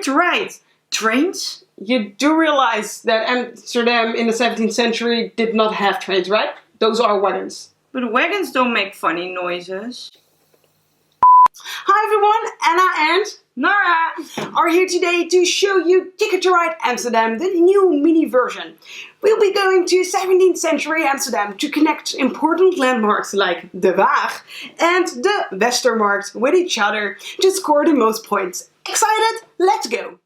to ride. Trains? You do realize that Amsterdam in the 17th century did not have trains, right? Those are wagons. But wagons don't make funny noises. Hi everyone, Anna and Nora are here today to show you Ticket to Ride Amsterdam, the new mini version. We'll be going to 17th century Amsterdam to connect important landmarks like the Waag and the Westermarkt with each other to score the most points. Excited? Let's go!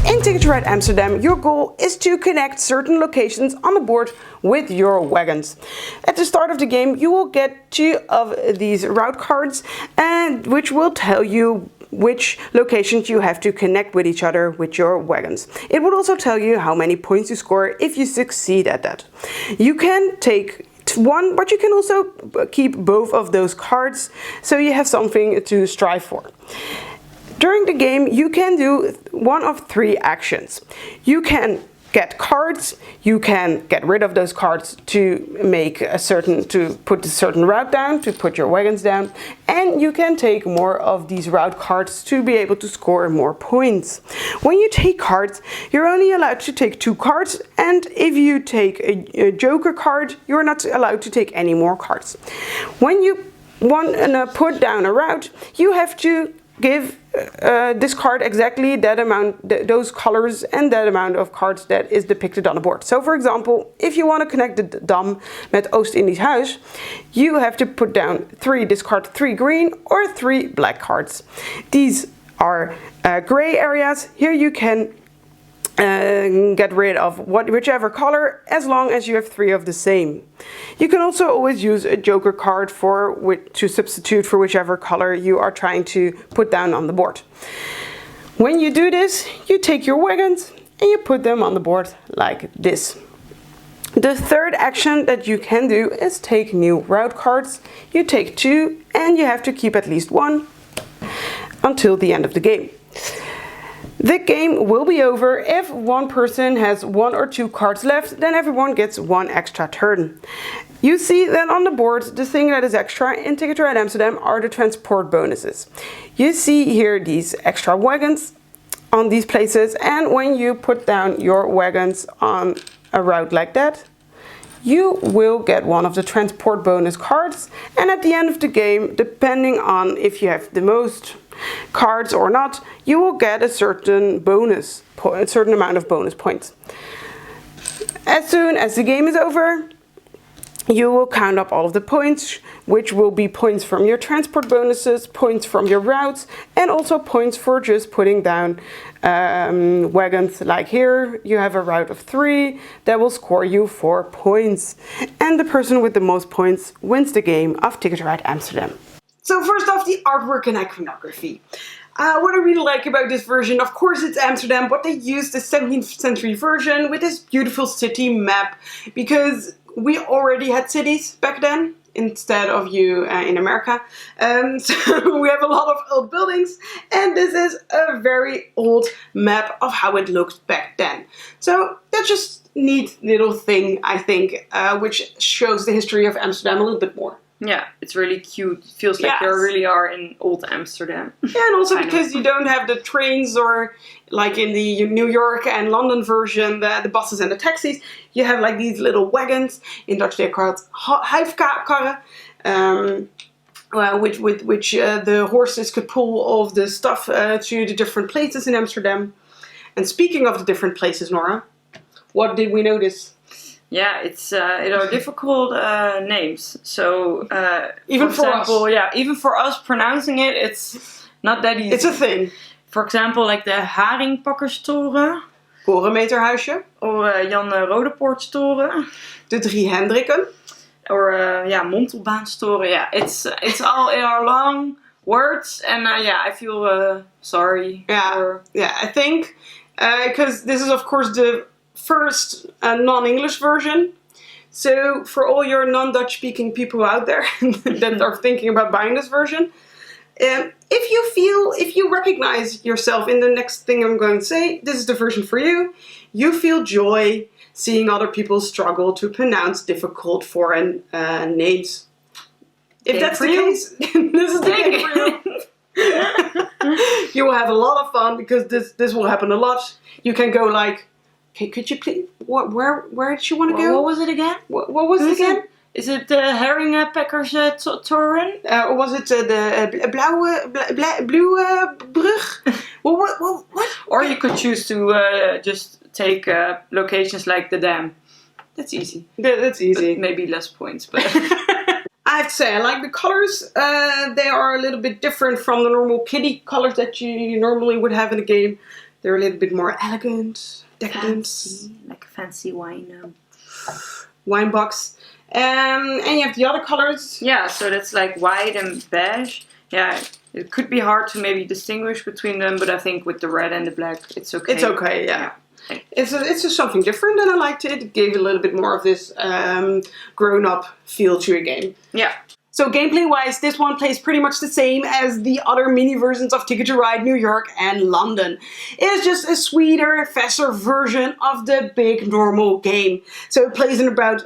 In Ticket to Ride Amsterdam, your goal is to connect certain locations on the board with your wagons. At the start of the game, you will get 2 of these route cards, and which will tell you which locations you have to connect with each other with your wagons. It will also tell you how many points you score if you succeed at that. You can take one, but you can also keep both of those cards, so you have something to strive for. During the game, you can do one of 3 actions. You can get cards, you can get rid of those cards to put a certain route down, to put your wagons down, and you can take more of these route cards to be able to score more points. When you take cards, you're only allowed to take 2 cards, and if you take a joker card, you're not allowed to take any more cards. When you want to put down a route, you have to discard exactly that amount, those colors and that amount of cards that is depicted on the board. So for example, if you want to connect the Dam met Oost-Indisch Huis, you have to put down discard 3 green or 3 black cards. These are gray areas. Here you can get rid of whichever color as long as you have 3 of the same. You can also always use a joker card to substitute for whichever color you are trying to put down on the board. When you do this, you take your wagons and you put them on the board like this. The third action that you can do is take new route cards. You take 2 and you have to keep at least 1 until the end of the game. The game will be over if one person has 1 or 2 cards left, then everyone gets 1 extra turn. You see that on the board, the thing that is extra in Ticket to Ride Amsterdam are the transport bonuses. You see here these extra wagons on these places, and when you put down your wagons on a route like that, you will get 1 of the transport bonus cards, and at the end of the game, depending on if you have the most cards or not, you will get a certain amount of bonus points. As soon as the game is over, you will count up all of the points, which will be points from your transport bonuses, points from your routes, and also points for just putting down wagons. Like here, you have a route of 3 that will score you 4 points. And the person with the most points wins the game of Ticket to Ride Amsterdam. So first off, the artwork and iconography. What I really like about this version, of course it's Amsterdam, but they used the 17th century version with this beautiful city map, because we already had cities back then, instead of you in America. So we have a lot of old buildings, and this is a very old map of how it looked back then. So that's just a neat little thing, I think, which shows the history of Amsterdam a little bit more. Yeah, it's really cute. It feels like you really are in old Amsterdam. Yeah, and also because you don't have the trains, or like in the New York and London version, the buses and the taxis. You have like these little wagons. In Dutch they're called huifkarren, which the horses could pull all of the stuff to the different places in Amsterdam. And speaking of the different places, Nora, what did we notice? Yeah, it are difficult names. So even for example, us, even for us pronouncing it, it's not that easy. It's a thing. For example, like the Haringpakkerstoren, Korenmeterhuisje, or Jan Rodepoortstoren, de Drie Hendrikken, or Montelbaanstoren. Yeah, it's all in our long words, and I feel sorry. Yeah, I think because this is of course the first non-English version. So for all your non-Dutch speaking people out there that are thinking about buying this version, if you recognize yourself in the next thing I'm going to say, this is the version for you. You feel joy, seeing other people struggle to pronounce difficult foreign names. If Game that's for the you. case, this is the game for you. You will have a lot of fun because this will happen a lot. You can go like, okay, could you please, where did you want to go? What was it again? What was it again? Is it the Herringenpekkers Toren? Or was it the blue brug? What? Or you could choose to just take locations like the dam. That's easy. That's easy. But maybe less points, but I have to say, I like the colors. They are a little bit different from the normal kitty colors that you normally would have in a game. They're a little bit more elegant, decadent. fancy, like a fancy wine box. And you have the other colors. Yeah, so that's like white and beige. Yeah, it could be hard to maybe distinguish between them, but I think with the red and the black, it's okay. It's okay, yeah. It's just something different, and I liked it. It gave a little bit more of this grown-up feel to a game. Yeah. So gameplay-wise, this one plays pretty much the same as the other mini versions of Ticket to Ride New York and London. It is just a sweeter, faster version of the big normal game. So it plays in about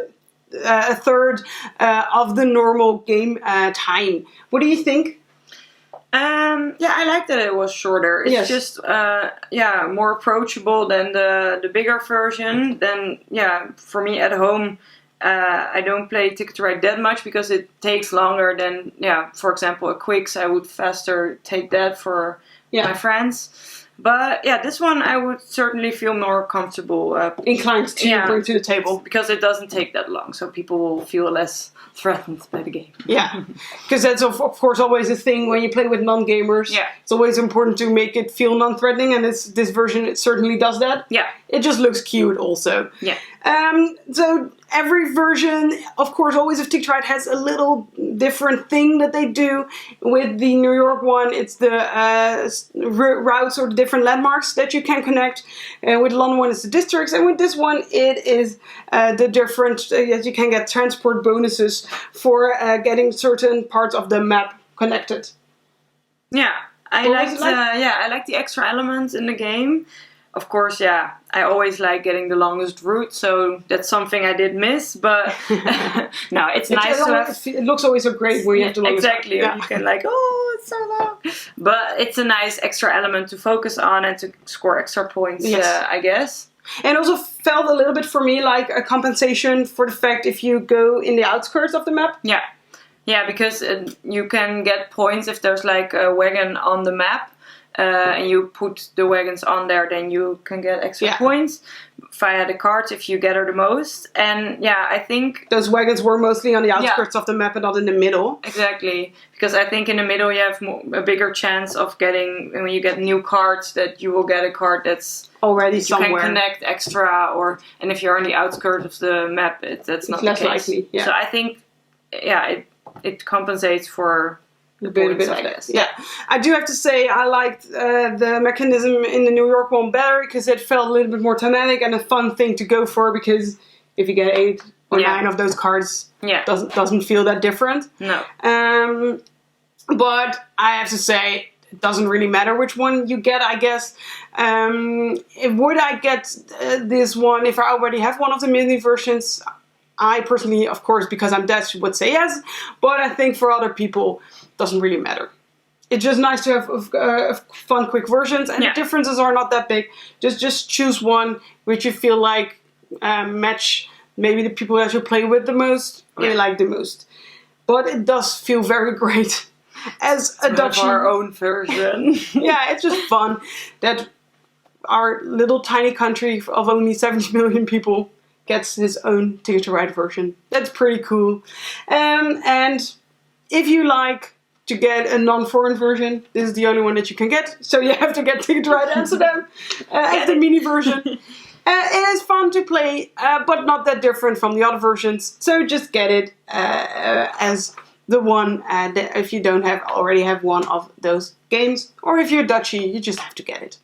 a third of the normal game time. What do you think? Yeah, I like that it was shorter. It's just more approachable than the bigger version. Then for me at home, I don't play Ticket to Ride that much because it takes longer than for example a Quicks. I would faster take that for my friends. But this one I would certainly feel more comfortable inclined to bring to the table because it doesn't take that long, so people will feel less threatened by the game. Yeah, because that's of course always a thing when you play with non-gamers. Yeah, it's always important to make it feel non-threatening, and this version it certainly does that. Yeah, it just looks cute also. Yeah. So every version, of course, always of Ticket to Ride has a little different thing that they do. With the New York one, it's the routes or the different landmarks that you can connect. With the London one, it's the districts, and with this one, it is the different. You can get transport bonuses for getting certain parts of the map connected. Yeah, I like the extra elements in the game. Of course, I always like getting the longest route, so that's something I did miss, but no, it's nice to have... It looks always so great when you have the longest route. Exactly, you can it's so long. But it's a nice extra element to focus on and to score extra points, I guess. And also felt a little bit for me like a compensation for the fact if you go in the outskirts of the map. Yeah. Yeah, because you can get points if there's like a wagon on the map. And you put the wagons on there, then you can get extra points via the cards if you gather the most. And I think those wagons were mostly on the outskirts of the map and not in the middle. Exactly, because I think in the middle you have a bigger chance of getting, when you get new cards, that you will get a card that's already somewhere. You can connect extra, and if you're on the outskirts of the map, that's not less the case. Likely. Yeah. So I think, it compensates for a bit of that. Yeah, I do have to say I liked the mechanism in the New York one better because it felt a little bit more thematic and a fun thing to go for. Because if you get 8 or 9 of those cards, doesn't feel that different. No. But I have to say it doesn't really matter which one you get. I guess would I get this one if I already have one of the mini versions? I personally, of course, because I'm Dutch, would say yes. But I think for other people, doesn't really matter. It's just nice to have fun, quick versions, and the differences are not that big. Just choose one which you feel like match maybe the people that you play with the most, or you like the most. But it does feel very great as a Dutch. Our own version. Yeah, it's just fun that our little tiny country of only 70 million people gets his own Ticket to Ride version. That's pretty cool. And if you like to get a non-foreign version, this is the only one that you can get. So you have to get Ticket to Ride Amsterdam as the mini version. It is fun to play, but not that different from the other versions. So just get it as the one if you don't already have one of those games. Or if you're Dutchy, you just have to get it.